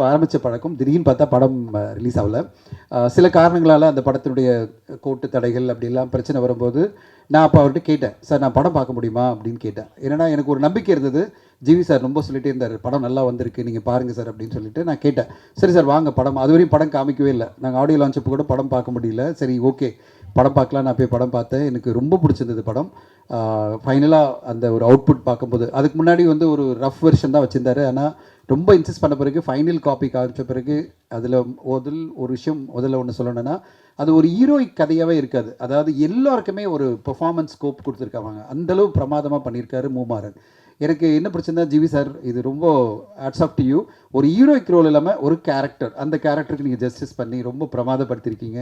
ஆரம்பித்த பழக்கம் திடீர்னு பார்த்தா படம் ரிலீஸ் ஆகலை. சில காரணங்களால் அந்த படத்தினுடைய கோட்டு தடைகள் அப்படிலாம் பிரச்சனை வரும்போது நான் அப்போ அவர்கிட்ட கேட்டேன், சார் நான் படம் பார்க்க முடியுமா அப்படின்னு கேட்டேன். ஏன்னா எனக்கு ஒரு நம்பிக்கை இருந்தது, ஜிவி சார் ரொம்ப சொல்லிகிட்டே இருந்தார், படம் நல்லா வந்திருக்கு நீங்கள் பாருங்கள் சார் அப்படின்னு சொல்லிட்டு நான் கேட்டேன். சரி சார் வாங்க படம், அதுவரையும் படம் காமிக்கவே இல்லை, நாங்கள் ஆடியோ லான்ச் அப்போ கூட படம் பார்க்க முடியல. சரி ஓகே படம் பார்க்கலாம், நான் போய் படம் பார்த்தேன், எனக்கு ரொம்ப பிடிச்சிருந்தது படம். ஃபைனலாக அந்த ஒரு அவுட்புட் பார்க்கும்போது அதுக்கு முன்னாடி வந்து ஒரு ரஃப் வெர்ஷன் தான் வச்சுருந்தாரு. ஆனால் ரொம்ப இன்சிஸ்ட் பண்ண பிறகு ஃபைனல் காப்பி காமிச்ச பிறகு அதில் ஒரு விஷயம் முதல்ல ஒன்று சொல்லணும்னா, அது ஒரு ஹீரோயிக் கதையாகவே இருக்காது. அதாவது எல்லாருக்குமே ஒரு பெர்ஃபார்மன்ஸ் ஸ்கோப் கொடுத்துருக்காங்க, அந்தளவு பிரமாதமாக பண்ணியிருக்காரு மூமாறன். எனக்கு என்ன பிரச்சனை, ஜிவி சார் இது ரொம்ப ஹேட்ஸ் ஆஃப் டு யூ. ஒரு ஹீரோயிக் ரோல் இல்லாமல் ஒரு கேரக்டர், அந்த கேரக்டருக்கு நீங்கள் ஜஸ்டிஸ் பண்ணி ரொம்ப பிரமாதப்படுத்தியிருக்கீங்க.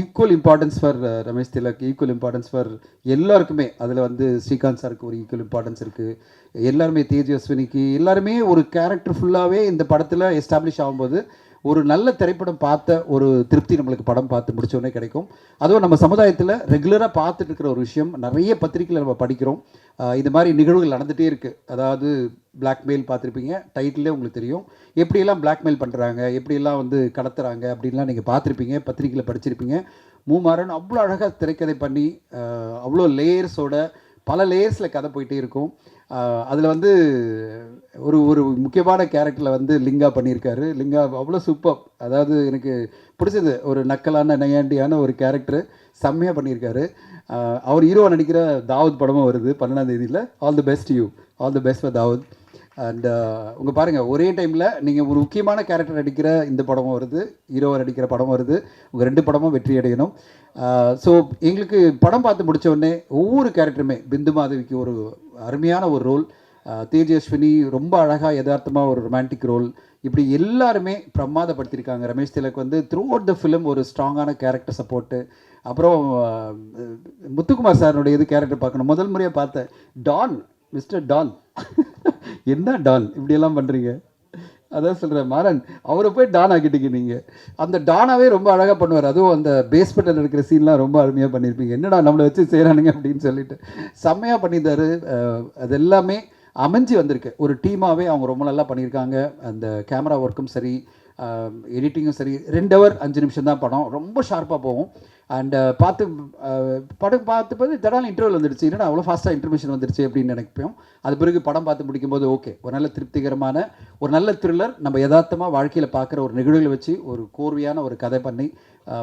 Equal importance for Ramesh Thilak, equal importance for எல்லாருக்குமே. அதில் வந்து ஸ்ரீகாந்த் சாருக்கு ஒரு ஈக்குவல் இம்பார்ட்டன்ஸ் இருக்குது. எல்லாருமே தேஜஸ்வினிக்கு எல்லாருமே ஒரு கேரக்டர் ஃபுல்லாகவே இந்த படத்தில் எஸ்டாப்ளிஷ் ஆகும்போது ஒரு நல்ல திரைப்படம் பார்த்த ஒரு திருப்தி நம்மளுக்கு படம் பார்த்து முடிச்சோடனே கிடைக்கும். அதுவும் நம்ம சமுதாயத்தில் ரெகுலராக பார்த்துட்டு இருக்கிற ஒரு விஷயம், நிறைய பத்திரிக்கையில் நம்ம படிக்கிறோம், இது மாதிரி நிகழ்வுகள் நடந்துகிட்டே இருக்குது. அதாவது பிளாக்மெயில் பார்த்துருப்பீங்க, டைட்டிலே உங்களுக்கு தெரியும், எப்படியெல்லாம் பிளாக்மெயில் பண்ணுறாங்க, எப்படியெல்லாம் வந்து கடத்துறாங்க அப்படின்லாம் நீங்கள் பார்த்துருப்பீங்க, பத்திரிக்கையில் படிச்சிருப்பீங்க. மூமாறன் அவ்வளோ அழகாக திரைக்கதை பண்ணி அவ்வளோ லேயர்ஸோட பல லேயர்ஸில் கதை போயிட்டே இருக்கும். அதில் வந்து ஒரு முக்கியமான கேரக்டரில் வந்து லிங்கா பண்ணியிருக்காரு. லிங்கா அவ்வளோ சூப்பர், அதாவது எனக்கு பிடிச்சது, ஒரு நக்கலான நையாண்டியான ஒரு கேரக்டரு செம்மையாக பண்ணியிருக்காரு. அவர் ஹீரோவை நடிக்கிற தாவூத் படமும் வருது 12ஆம் தேதியில். All the best you, all the best for Dawood. And உங்கள் பாருங்கள், ஒரே டைமில் நீங்கள் ஒரு முக்கியமான கேரக்டர் நடிக்கிற இந்த படமும் வருது, ஹீரோவை நடிக்கிற படமும் வருது, உங்கள் 2 படமும் வெற்றி அடையணும். ஸோ எங்களுக்கு படம் பார்த்து முடித்த உடனே ஒவ்வொரு கேரக்டருமே, பிந்து மாதவிக்கு ஒரு அருமையான ஒரு ரோல், தேஜஸ்வினி ரொம்ப அழகாக யதார்த்தமாக ஒரு ரொமான்டிக் ரோல், இப்படி எல்லாருமே பிரமாதப்படுத்தியிருக்காங்க. ரமேஷ் திலக் வந்து த்ரூ அவுட் த ஃபிலிம் ஒரு ஸ்ட்ராங்கான கேரக்டர் சப்போர்ட்டு. அப்புறம் முத்துக்குமார் சாருடைய கேரக்டர் பார்க்கணும், முதல் முறையாக பார்த்தேன். டான், மிஸ்டர் டான் என்ன டான் இப்படியெல்லாம் பண்ணுறீங்க, அதான் சொல்கிறேன் மாறன், அவரை போய் டான் ஆக்கிட்டீங்க நீங்கள். அந்த டானாவே ரொம்ப அழகாக பண்ணுவார். அதுவும் அந்த பேஸ்மெண்ட்டில் இருக்கிற சீன்லாம் ரொம்ப அருமையாக பண்ணியிருப்பீங்க. என்னடா நம்மளை வச்சு செய்கிறானுங்க அப்படின்னு சொல்லிட்டு செம்மையாக பண்ணியிருந்தாரு. அது எல்லாமே அமைஞ்சு வந்திருக்கு, ஒரு டீமாகவே அவங்க ரொம்ப நல்லா பண்ணியிருக்காங்க. அந்த கேமரா ஒர்க்கும் சரி, எடிட்டிங்கும் சரி. 2 ஹவர் 5 நிமிஷம் தான் படம், ரொம்ப ஷார்ப்பாக போகும். அண்ட் படம் பார்த்து தடாலும் இன்டர்வல் வந்துடுச்சு, என்னடா அவ்வளோ ஃபாஸ்ட்டாக இன்டர்மிஷன் வந்துடுச்சு அப்படின்னு நினைப்போம். அது பிறகு படம் பார்த்து முடிக்கும்போது ஓகே, ஒரு நல்ல திருப்திகரமான ஒரு நல்ல த்ரில்லர், நம்ம யதார்த்தமாக வாழ்க்கையில் பார்க்குற ஒரு நிகழ்வுகளை வச்சு ஒரு கோர்வையான ஒரு கதை பண்ணி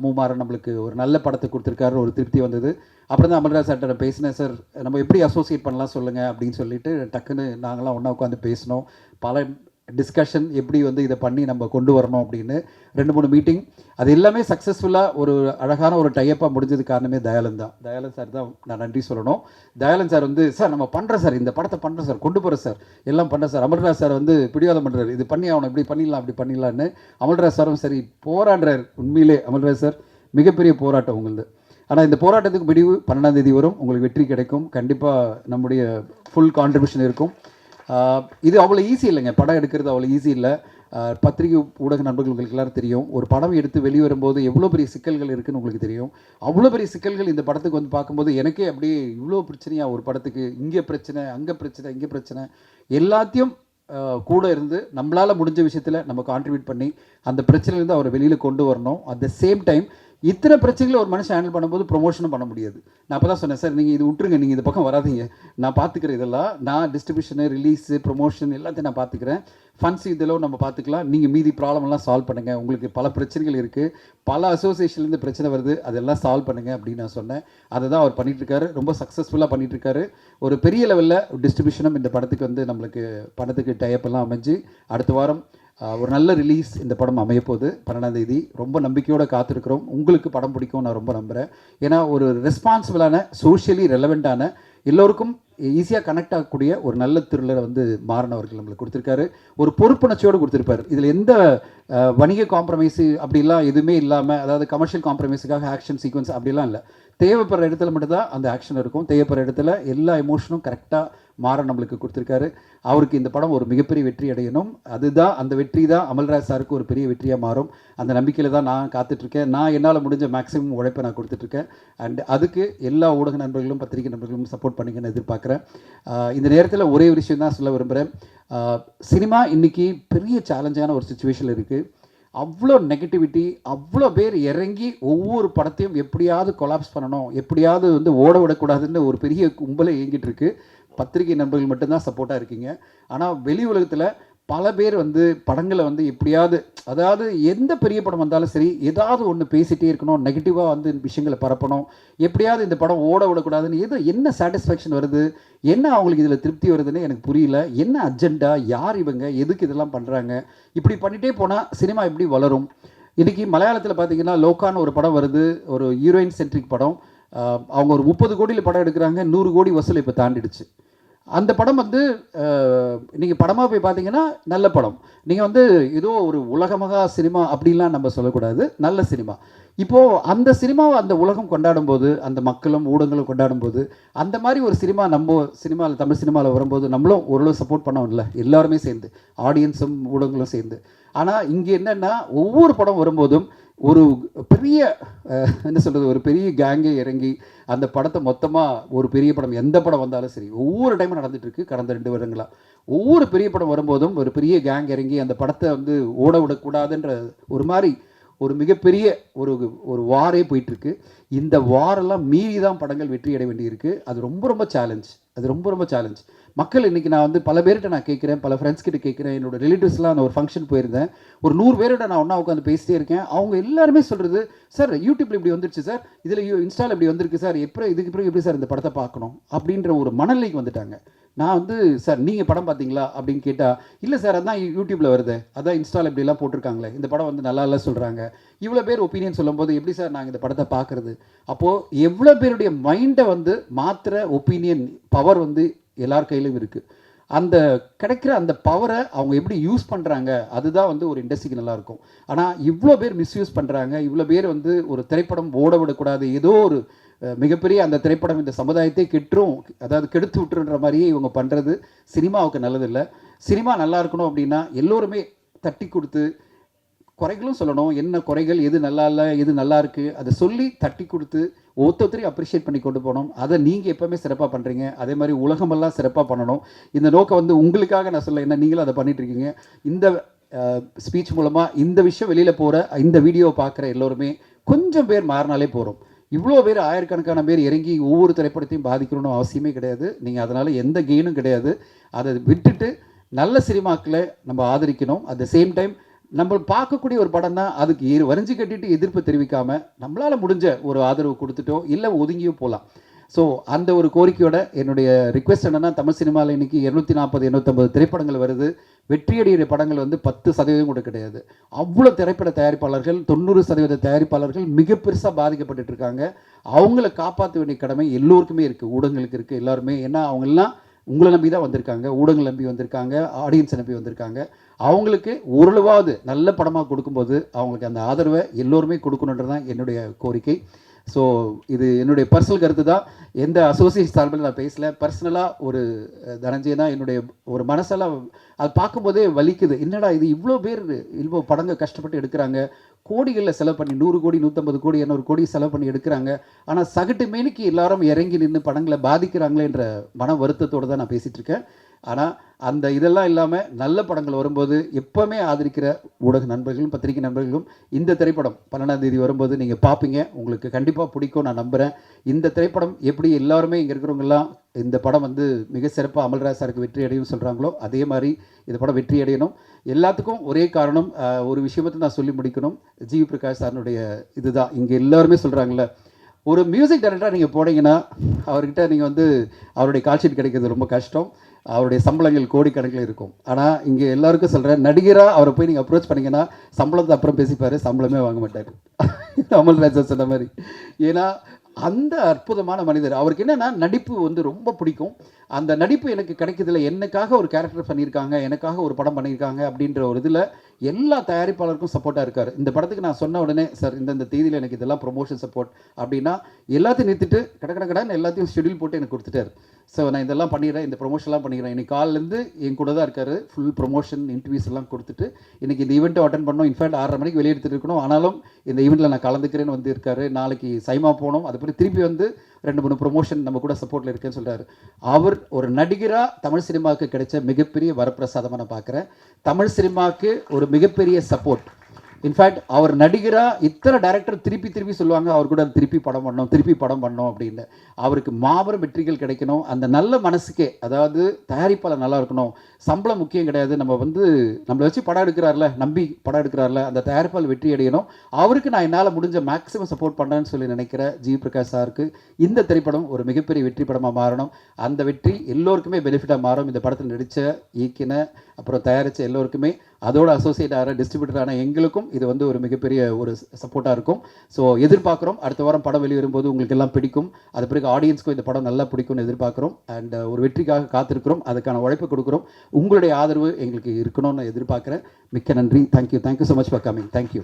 மூமாறன் நம்மளுக்கு ஒரு நல்ல படத்தை கொடுத்துருக்காரு, ஒரு திருப்தி வந்தது. அப்புறம் தான் அமல்ராஜ் சார்கிட்ட நான் பேசினேன், சார் நம்ம எப்படி அசோசியேட் பண்ணலாம் சொல்லுங்கள் அப்படின்னு சொல்லிட்டு டக்குன்னு நாங்களாம் ஒன்றா உட்காந்து பேசினோம். பல டிஸ்கஷன், எப்படி வந்து இதை பண்ணி நம்ம கொண்டு வரணும் அப்படின்னு 2-3 மீட்டிங். அது எல்லாமே சக்ஸஸ்ஃபுல்லாக ஒரு அழகான ஒரு டைப்பாக முடிஞ்சது காரணமே தயாளன் தான். தயாளன் சார் தான் நான் நன்றி சொல்லணும். தயாளன் சார் வந்து, சார் நம்ம பண்ணுறோம் சார், இந்த படத்தை பண்ணுறோம் சார், கொண்டு போகிறோம் சார், எல்லாம் பண்ணுறோம் சார். அமல்ராஜ் சார் வந்து பிடிவாதம் பண்ணுறாரு, இது பண்ணி ஆகணும், இப்படி பண்ணிடலாம் அப்படி பண்ணிடலான்னு. அமல்ராஜ் சாரும் சரி போராடுறார். உண்மையிலே அமல்ராஜ் சார் மிகப்பெரிய போராட்டம் உங்களுது. ஆனால் இந்த போராட்டத்துக்கு முடிவு 12ஆம் தேதி வரும், உங்களுக்கு வெற்றி கிடைக்கும். கண்டிப்பாக நம்முடைய ஃபுல் கான்ட்ரிபியூஷன் இருக்கும். இது அவ்வளோ ஈஸி இல்லைங்க, படம் எடுக்கிறது அவ்வளோ ஈஸி இல்லை. பத்திரிகை ஊடக நண்பர்களுக்கு எல்லாரும் தெரியும், ஒரு படம் எடுத்து வெளிவரும்போது எவ்வளோ பெரிய சிக்கல்கள் இருக்குதுன்னு உங்களுக்கு தெரியும். அவ்வளோ பெரிய சிக்கல்கள் இந்த படத்துக்கு வந்து பார்க்கும்போது எனக்கே அப்படியே இவ்வளோ பிரச்சனையாக ஒரு படத்துக்கு, இங்கே பிரச்சனை அங்கே பிரச்சனை இங்கே பிரச்சனை, எல்லாத்தையும் கூட இருந்து நம்மளால் முடிஞ்ச விஷயத்தில் நம்ம கான்ட்ரிபியூட் பண்ணி அந்த பிரச்சனையிலேருந்து அவரை வெளியில் கொண்டு வரணும். அட் த சேம் டைம் இத்தனை பிரச்சனைகளை ஒரு மனுஷன் ஹேண்டில் பண்ணும்போது ப்ரொமோஷனும் பண்ண முடியாது. நான் அப்போ தான் சொன்னேன், சார் நீங்கள் இது விட்டுருங்க, நீங்கள் இந்த பக்கம் வராதிங்க, நான் பார்த்துக்கிறேன், இதெல்லாம் நான் டிஸ்ட்ரிபியூஷனு ரிலீஸு ப்ரொமோஷன் எல்லாத்தையும் நான் பார்த்துக்கிறேன், ஃபண்ட்ஸ் இதெல்லாம் நம்ம பார்த்துக்கலாம், நீங்கள் மீதி ப்ராப்ளம்லாம் சால்வ் பண்ணுங்கள், உங்களுக்கு பல பிரச்சனைகள் இருக்குது, பல அசோசியேஷன்லேருந்து பிரச்சனை வருது, அதெல்லாம் சால்வ் பண்ணுங்கள் அப்படின்னு நான் சொன்னேன். அதை தான் அவர் பண்ணிகிட்ருக்காரு, ரொம்ப சக்ஸஸ்ஃபுல்லாக பண்ணிகிட்ருக்காரு. ஒரு பெரிய லெவலில் டிஸ்ட்ரிபியூஷனும் இந்த படத்துக்கு வந்து நம்மளுக்கு படத்துக்கு டைப்பெல்லாம் அமைஞ்சு அடுத்த வாரம் ஒரு நல்ல ரிலீஸ் இந்த படம் அமையப்போகுது 12ஆம் தேதி. ரொம்ப நம்பிக்கையோடு காத்திருக்கிறோம். உங்களுக்கு படம் பிடிக்கும் நான் ரொம்ப நம்புகிறேன். ஏன்னா ஒரு ரெஸ்பான்சிபிளான, சோஷியலி ரெலவெண்ட்டான, எல்லோருக்கும் ஈஸியாக கனெக்ட் ஆகக்கூடிய ஒரு நல்ல த்ரில்லரை வந்து மாறன் அவர்கள் நம்மளுக்கு கொடுத்துருக்காரு. ஒரு பொறுப்புணர்ச்சியோடு கொடுத்துருப்பார். இதில் எந்த வணிக காம்ப்ரமைஸு அப்படிலாம் எதுவுமே இல்லாமல், அதாவது கமர்ஷியல் காம்ப்ரமைஸுக்காக ஆக்ஷன் சீக்வன்ஸ் அப்படிலாம் இல்லை. தேவைப்படுற இடத்துல மட்டும்தான் அந்த ஆக்ஷன் இருக்கும், தேவைப்படுற இடத்துல எல்லா எமோஷனும் கரெக்டாக மாறன் நம்மளுக்கு கொடுத்துருக்காரு. அவருக்கு இந்த படம் ஒரு மிகப்பெரிய வெற்றி அடையணும். அதுதான், அந்த வெற்றி தான் அமல்ராஜ் சாருக்கு ஒரு பெரிய வெற்றியாக மாறும். அந்த நம்பிக்கையில் தான் நான் காத்துட்ருக்கேன். நான் என்னால் முடிஞ்ச மேக்ஸிமம் உழைப்பை நான் கொடுத்துட்ருக்கேன். அண்ட் அதுக்கு எல்லா ஊடக நண்பர்களும் பத்திரிகை நண்பர்களும் சப்போர்ட் பண்ணிங்கன்னு எதிர்பார்க்குறேன். பார்க்குறேன். இந்த நேரத்தில் ஒரே ஒரு விஷயம் தான் சொல்ல விரும்புகிறேன். சினிமா இன்றைக்கி பெரிய சேலஞ்சான ஒரு சுச்சுவேஷனில் இருக்குது. அவ்வளோ நெகட்டிவிட்டி, அவ்வளோ பேர் இறங்கி ஒவ்வொரு படத்தையும் எப்படியாவது கொலாப்ஸ் பண்ணணும், எப்படியாவது வந்து ஓட விடக்கூடாதுன்னு ஒரு பெரிய கும்பலை இயங்கிட்டு இருக்கு. பத்திரிகை நண்பர்கள் மட்டும்தான் சப்போர்ட்டாக இருக்கீங்க. ஆனால் வெளி உலகத்தில் பல பேர் வந்து படங்களை வந்து எப்படியாவது, அதாவது எந்த பெரிய படம் வந்தாலும் சரி, ஏதாவது ஒன்று பேசிகிட்டே இருக்கணும், நெகட்டிவாக வந்து விஷயங்களை பரப்பணும், எப்படியாவது இந்த படம் ஓட விடக்கூடாதுன்னு என்ன சாட்டிஸ்ஃபேக்ஷன் வருது, என்ன அவங்களுக்கு இதில் திருப்தி வருதுன்னு எனக்கு புரியல. என்ன அஜெண்டா, யார் இவங்க, எதுக்கு இதெல்லாம் பண்ணுறாங்க? இப்படி பண்ணிகிட்டே போனால் சினிமா எப்படி வளரும்? இன்றைக்கி மலையாளத்தில் பார்த்தீங்கன்னா லோக்கான்னு ஒரு படம் வருது, ஒரு ஹீரோயின் சென்ட்ரிக் படம். அவங்க ஒரு 30 கோடியில் படம் எடுக்கிறாங்க, 100 கோடி வசூல் இப்போ தாண்டிடுச்சு. அந்த படம் வந்து நீங்கள் படமாக போய் பார்த்தீங்கன்னா நல்ல படம். நீங்கள் வந்து ஏதோ ஒரு உலகமகா சினிமா அப்படின்லாம் நம்ம சொல்லக்கூடாது, நல்ல சினிமா. இப்போது அந்த சினிமாவை அந்த உலகம் கொண்டாடும் போது, அந்த மக்களும் ஊடகங்களும் கொண்டாடும் போது, அந்த மாதிரி ஒரு சினிமா நம்ம சினிமாவில், தமிழ் சினிமாவில் வரும்போது நம்மளும் ஓரளவு சப்போர்ட் பண்ணோம்ல, எல்லாருமே சேர்ந்து, ஆடியன்ஸும் ஊடகங்களும் சேர்ந்து. ஆனால் இங்கே என்னென்னா ஒவ்வொரு படம் வரும்போதும் ஒரு பெரிய என்ன சொல்கிறது, ஒரு பெரிய கேங்கே இறங்கி அந்த படத்தை மொத்தமாக, ஒரு பெரிய படம் எந்த படம் வந்தாலும் சரி, ஒவ்வொரு டைமும் நடந்துகிட்ருக்கு கடந்த 2 வருடங்களாக. ஒவ்வொரு பெரிய படம் வரும்போதும் ஒரு பெரிய கேங் இறங்கி அந்த படத்தை வந்து ஓட விடக்கூடாதுன்ற ஒரு மாதிரி ஒரு மிகப்பெரிய ஒரு ஒரு வாரே போயிட்டுருக்கு. இந்த வாரெல்லாம் மீறி தான் படங்கள் வெற்றி அடைய வேண்டியிருக்கு. அது ரொம்ப ரொம்ப சேலஞ்ச். அது ரொம்ப ரொம்ப சேலஞ்ச். மக்கள் இன்றைக்கி நான் வந்து பல பேர்கிட்ட நான் கேட்குறேன், பல ஃப்ரெண்ட்ஸ் கிட்ட கேட்குறேன், என்னோடய ரிலேட்டிவ்ஸ்லாம் நான் ஒரு ஃபங்க்ஷன் போயிருந்தேன், ஒரு 100 பேரோட நான் ஒன்றா உட்காந்து பேசிட்டே இருக்கேன். அவங்க எல்லாருமே சொல்கிறது, சார் யூடியூப்பில் இப்படி வந்துருச்சு சார், இதில் இன்ஸ்டாவில் இப்படி வந்திருக்கு சார், இதுக்கு பிறகு எப்படி சார் இந்த படத்தை பார்க்கணும் அப்படின்ற ஒரு மனநிலைக்கு வந்துட்டாங்க. நான் வந்து சார் நீங்கள் படம் பார்த்தீங்களா அப்படின்னு கேட்டால், இல்லை சார் அதான் யூடியூப்பில் வருது, அதான் இன்ஸ்டாவில் இப்படிலாம் போட்டிருக்காங்களே, இந்த படம் வந்து நல்லா இல்லை சொல்கிறாங்க. இவ்வளோ பேர் ஒப்பீனியன் சொல்லும்போது எப்படி சார் நாங்கள் இந்த படத்தை பார்க்குறது? அப்போது எவ்வளோ பேருடைய மைண்டை வந்து மாத்திர ஒப்பீனியன் பவர் வந்து எல்லார் கையிலும் இருக்குது. அந்த கிடைக்கிற அந்த பவரை அவங்க எப்படி யூஸ் பண்ணுறாங்க, அதுதான் வந்து ஒரு இண்டஸ்ட்ரிக்கு நல்லாயிருக்கும். ஆனால் இவ்வளோ பேர் மிஸ்யூஸ் பண்ணுறாங்க. இவ்வளோ பேர் வந்து ஒரு திரைப்படம் ஓட விடக்கூடாது, ஏதோ ஒரு மிகப்பெரிய அந்த திரைப்படம் இந்த சமுதாயத்தை கெட்டுரும், அதாவது கெடுத்து விட்டுருன்ற மாதிரியே இவங்க பண்ணுறது சினிமாவுக்கு நல்லதில்லை. சினிமா நல்லா இருக்கணும் அப்படின்னா எல்லோருமே தட்டி கொடுத்து, குறைகளும் சொல்லணும், என்ன குறைகள், எது நல்லா இல்லை, எது நல்லா இருக்குது, அதை சொல்லி தட்டி கொடுத்து ஒருத்தரையும் அப்ரிஷியேட் பண்ணி கொண்டு போகணும். அதை நீங்கள் எப்போவுமே சிறப்பாக பண்ணுறீங்க, அதே மாதிரி உலகமெல்லாம் சிறப்பாக பண்ணணும். இந்த நோக்கம் வந்து உங்களுக்காக நான் சொல்ல, என்ன நீங்களும் அதை பண்ணிகிட்ருக்கீங்க. இந்த ஸ்பீச் மூலமாக இந்த விஷயம் வெளியில் போகிற, இந்த வீடியோவை பார்க்குற எல்லோருமே கொஞ்சம் பேர் மாறினாலே போகிறோம். இவ்வளோ பேர், ஆயிரக்கணக்கான பேர் இறங்கி ஒவ்வொரு திரைப்படத்தையும் பாதிக்கணும்னு அவசியமே கிடையாது. நீங்கள் அதனால் எந்த கெயினும் கிடையாது. அதை விட்டுட்டு நல்ல சினிமாக்களை நம்ம ஆதரிக்கணும். அட் த சேம் டைம் நம்ம பார்க்கக்கூடிய ஒரு படம் தான், அதுக்கு வரைஞ்சி கட்டிட்டு எதிர்ப்பு தெரிவிக்காமல் நம்மளால் முடிஞ்ச ஒரு ஆதரவு கொடுத்துட்டோ இல்லை ஒதுங்கியோ போகலாம். ஸோ அந்த ஒரு கோரிக்கையோட என்னுடைய ரிக்வெஸ்ட் என்னென்னா, தமிழ் சினிமாவில் இன்றைக்கி 240 250 திரைப்படங்கள் வருது. வெற்றியடைகிற படங்கள் வந்து 10% கூட கிடையாது. அவ்வளோ திரைப்பட தயாரிப்பாளர்கள், 90% தயாரிப்பாளர்கள் மிக பெருசாக பாதிக்கப்பட்டு இருக்காங்க. அவங்கள காப்பாற்ற வேண்டிய கடமை எல்லோருக்குமே இருக்குது, ஊடகங்களுக்கு இருக்குது, எல்லாருமே. ஏன்னா அவங்கெல்லாம் உங்களை நம்பி தான் வந்திருக்காங்க, ஊடகங்கள் நம்பி வந்திருக்காங்க, ஆடியன்ஸை நம்பி வந்திருக்காங்க. அவங்களுக்கு ஓரளவாவது நல்ல படமாக கொடுக்கும்போது அவங்களுக்கு அந்த ஆதரவை எல்லோருமே கொடுக்கணுன்றது தான் என்னுடைய கோரிக்கை. ஸோ இது என்னுடைய பர்சனல் கருத்து தான், எந்த அசோசியேஷன் சார்பில் நான் பேசலை. பர்சனலாக ஒரு தனஞ்சயனா என்னுடைய ஒரு மனசெல்லாம் அது பார்க்கும்போதே வலிக்குது. என்னடா இது, இவ்வளோ பேர் இவ்வளோ படங்கள் கஷ்டப்பட்டு எடுக்கிறாங்க, கோடிகளில் செலவு பண்ணி 100 கோடி 150 கோடி 200 கோடி செலவு பண்ணி எடுக்கிறாங்க. ஆனால் சகட்டு மேனிக்கு எல்லாரும் இறங்கி நின்று படங்களை பாதிக்கிறாங்களேன்ற மன வருத்தத்தோடு தான் நான் பேசிகிட்டு இருக்கேன். ஆனால் அந்த இதெல்லாம் இல்லாமல் நல்ல படங்கள் வரும்போது எப்போவுமே ஆதரிக்கிற ஊடக நண்பர்களும் பத்திரிகை நண்பர்களும் இந்த திரைப்படம் 12ஆம் தேதி வரும்போது நீங்கள் பார்ப்பீங்க, உங்களுக்கு கண்டிப்பாக பிடிக்கும் நான் நம்புகிறேன். இந்த திரைப்படம் எப்படி எல்லாருமே இங்கே இருக்கிறவங்கெல்லாம் இந்த படம் வந்து மிக சிறப்பாக அமல்ராஜ் சாருக்கு வெற்றி அடையும் சொல்கிறாங்களோ, அதே மாதிரி இந்த படம் வெற்றி அடையணும். எல்லாத்துக்கும் ஒரே காரணம், ஒரு விஷயத்தை நான் சொல்லி முடிக்கணும். ஜிவி பிரகாஷ் சாருடைய இதுதான். இங்கே எல்லாருமே சொல்கிறாங்களே, ஒரு மியூசிக் டைரக்டராக நீங்கள் போனீங்கன்னா அவர்கிட்ட நீங்கள் வந்து அவருடைய கால்ஷீட் கிடைக்கிறது ரொம்ப கஷ்டம். அவருடைய சம்பளங்கள் கோடிக்கணக்கில் இருக்கும். ஆனால் இங்கே எல்லாருக்கும் சொல்கிறேன், நடிகராக அவரை போய் நீங்கள் அப்ரோச் பண்ணிங்கன்னா சம்பளத்தை அப்புறம் பேசிப்பார், சம்பளமே வாங்க மாட்டார். அமல்ராஜா சொன்ன மாதிரி. ஏன்னா அந்த அற்புதமான மனிதர். அவருக்கு என்னென்னா நடிப்பு வந்து ரொம்ப பிடிக்கும். அந்த நடிப்பு எனக்கு கிடைக்கிறதுல, எனக்காக ஒரு கேரக்டர் பண்ணியிருக்காங்க, எனக்காக ஒரு படம் பண்ணியிருக்காங்க அப்படின்ற ஒரு இதில் எல்லா தயாரிப்பாளருக்கும் சப்போர்ட்டாக இருக்கார். இந்த படத்துக்கு நான் சொன்ன உடனே, சார் இந்த தேதியில் எனக்கு இதெல்லாம் ப்ரொமோஷன் சப்போர்ட் அப்படின்னா எல்லாத்தையும் நிறுத்திட்டு கடன்னு எல்லாத்தையும் ஷெடியூல் போட்டு எனக்கு கொடுத்துட்டார். ஸோ நான் இதெல்லாம் பண்ணிடுறேன், இந்த ப்ரொமோஷன்லாம் பண்ணிக்கிறேன். இன்னைக்கு காலிலேருந்து என் கூட தான் இருக்காரு. ஃபுல் ப்ரொமோஷன் இன்டர்வியூஸ் எல்லாம் கொடுத்துட்டு இன்றைக்கி இந்த ஈவெண்ட்டை அட்டன் பண்ணோம். இன்ஃபேக்ட் 6:30 மணிக்கு வெளியே எடுத்துகிட்டு இருக்கணும், ஆனாலும் இந்த ஈவெண்ட்டில் நான் கலந்துக்கிறேன்னு வந்து இருக்காரு. நாளைக்கு சைமா போனோம், அதுபடி திருப்பி வந்து 2-3 ப்ரொமோஷன் நம்ம கூட சப்போர்ட்டில் இருக்கேன்னு சொல்கிறாரு. அவர் ஒரு நடிகராக தமிழ் சினிமாவுக்கு கிடைச்ச மிகப்பெரிய வரப்பிரசாதமாக நான் பார்க்குறேன். தமிழ் சினிமாவுக்கு ஒரு மிகப்பெரிய சப்போர்ட். இன்ஃபேக்ட் அவர் நடிகராக இத்தனை டேரக்டர் திருப்பி சொல்லுவாங்க அவர் கூட திருப்பி படம் பண்ணோம் அப்படின்னு. அவருக்கு மாபெரும் வெற்றிகள் கிடைக்கணும். அந்த நல்ல மனசுக்கே, அதாவது தயாரிப்பாளர் நல்லா இருக்கணும், சம்பளம் முக்கியம் கிடையாது, நம்மளை வச்சு படம் எடுக்கிறார்ல, நம்பி படம் எடுக்கிறார்ல, அந்த தயாரிப்பாளர் வெற்றி அடையணும். அவருக்கு நான் என்னால் முடிஞ்ச மேக்ஸிமம் சப்போர்ட் பண்ணேன்னு சொல்லி நினைக்கிற ஜி பிரகாஷ் சாருக்கு இந்த திரைப்படம் ஒரு மிகப்பெரிய வெற்றி படமாக மாறணும். அந்த வெற்றி எல்லோருக்குமே பெனிஃபிட்டாக மாறும். இந்த படத்தில் நடித்த, இயக்கின, அப்புறம் தயாரித்த எல்லோருக்குமே, அதோட அசோசியேட் ஆகிற டிஸ்ட்ரிபியூட்டரான எங்களுக்கும் இது வந்து ஒரு மிகப்பெரிய ஒரு சப்போர்ட்டாக இருக்கும். ஸோ எதிர்பார்க்குறோம் அடுத்த வாரம் படம் வெளிவரும்போது உங்களுக்கு எல்லாம் பிடிக்கும், அது பிறகு ஆடியன்ஸ்க்கும் இந்த படம் நல்லா பிடிக்கும்னு எதிர்பார்க்குறோம். அண்ட் ஒரு வெற்றிக்காக காத்திருக்கிறோம், அதுக்கான உழைப்பு கொடுக்குறோம். உங்களுடைய ஆதரவு எங்களுக்கு இருக்கணும்னு எதிர்பார்க்குறேன். மிக்க நன்றி. Thank you so much for coming. Thank you.